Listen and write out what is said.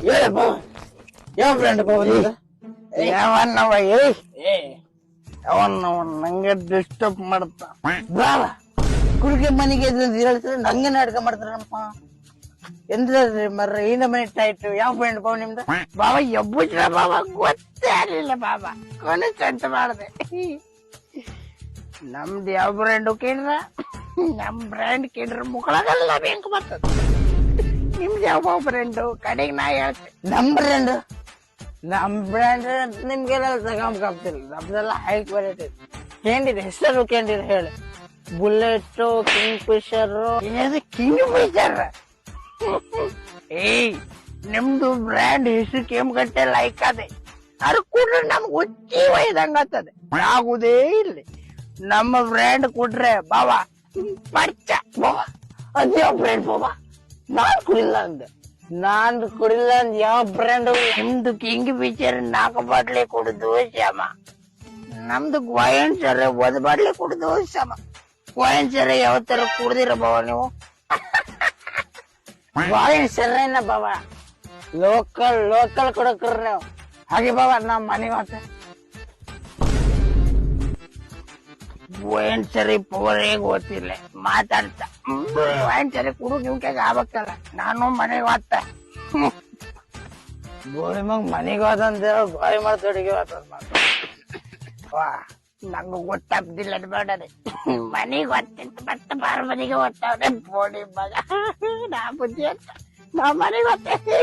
ಹೇಳಪ್ಪ ಯಾವ ಬ್ರ್ಯಾಂಡ್ ಯಾವನ್ನವ ಅವನ್ನ ನಂಗೆ ಡಿಸ್ಟರ್ಬ್ ಮಾಡ್ತಾ ಬಾವ ಕುಡಿಕೆ ಮನೆಗೆ ಹೇಳ್ತಾರೆ ನಂಗೆ ನಾಟಕ ಮಾಡ್ತಾರಪ್ಪ ಎಂದ್ರಿ ಮರ್ರ ಈ ನಮನೆ ಟೈಟ್ ಯಾವ ಬ್ರ್ಯಾಂಡ್ ಬಾವ ನಿಮ್ದು ಬಾವ ಎಬ್ಬುಚ್ರ ಬಾವ ಗೊತ್ತೇ ಆಗ್ಲಿಲ್ಲ ಬಾವ ಕೊನೆ ಚಂತ ಮಾಡ್ದೆ ನಮ್ದು ಯಾವ ಬ್ರ್ಯಾಂಡು ಕೇಳ್ರ ನಮ್ ಬ್ರ್ಯಾಂಡ್ ಕೇಳ್ರ ಮುಕ್ಕಳಗಲ್ಲ ಬೆಂಕ್ ಬರ್ತದ ನಿಮ್ದು ಯಾವ ಬ್ರ್ಯಾಂಡು ಕಡೆಗೆ ನಾ ಹೇಳ್ತೆ ನಮ್ ಬ್ರ್ಯಾಂಡ್ ನಿಮ್ಗೆಲ್ಲ ತಗೊಂಬಕಾಗ್ತಿಲ್ಲ ನಮ್ದೆಲ್ಲ ಹೈ ಕ್ವಾಲಿಟಿ ಕ್ಯಾಂಡಿಡ್ ಹೆಸರು ಕ್ಯಾಂಡಿಡ್ ಹೇಳಿ bullet king Fisher king Fisher ಏಯ್ ನಿಮ್ದು ಬ್ರ್ಯಾಂಡ್ ಹೆಸರು ಕೆಂಪಗಟ್ಟೆ ಲೈಕ್ ಅದೇ ಅದು ಕೊಟ್ರೆ ನಮ್ಗೆ ಹುಚ್ಚಿ ಒಯ್ದಂಗ ಆಗ್ತದೆ ಆಗುದೇ ಇಲ್ಲಿ ನಮ್ಮ ಬ್ರ್ಯಾಂಡ್ ಕೊಟ್ರೆ ಬಾವ ಪರ್ಚ ಬಾವ ಅದ್ಯಾವ ಬ್ರ್ಯಾಂಡ್ ಬಾವ ನಾನ್ ಕುಡಿಲ್ಲ ಅಂದ ಯಾವ ಬ್ರ್ಯಾಂಡ್ ನಿಮ್ದು ಕಿಂಗ್ ಫಿಶರ್ 4 ಬಾಟ್ಲಿ ಕುಡಿದು ಶ್ಯಾಮ ನಮ್ದು ಗೋಯನ್ ಸರ 1 ಬಾಟ್ಲಿ ಕುಡಿದು ಶ್ಯಾಮ ಗೋಯನ್ ಸರ ಯಾವತ್ತರ ಕುಡ್ದಿರ ಬಾವ ನೀವು ಗೋಯನ್ ಸರ ಬಾವ ಲೋಕಲ್ ಕೊಡಕ್ರ ನೀವು ಹಾಗೆ ಬಾವ ನಮ್ ಮನೆ ಮಾತ ಗೋಯನ್ ಸರಿ ಪವರೇ ಗೊತ್ತಿಲ್ಲ ಮಾತಾಡ್ತಾ ಗೋಯನ್ ಸರಿ ಕುಡು ನಿಮ್ಗೆ ಆಗ್ಬೇಕಲ್ಲ ನಾನು ಮನೆಗೆ ಹೋಗ್ತ ಗೋಳಿ ಮಗ ಮನೆಗೆ ಹೋದಂತ ಗೋಳಿ ಮಾಡ್ತೊಡಿಗೆ ವಾ ನಂಗೆ ಗೊತ್ತಾಗ್ದಿಲ್ಲ ಬೇಡದೆ ಮನೆಗೆ ಹೋಗ್ತಿಂತ ಮತ್ತೆ ಬಾರ ಮನೆಗೆ ಹೋಗ್ತಾವ್ರೆ ಬೋಡಿ ಮಗ ನಾ ಬುದ್ಧಿ ಅಂತ ನಾ ಮನೆಗೆ ಹೋಗ್ತೇವೆ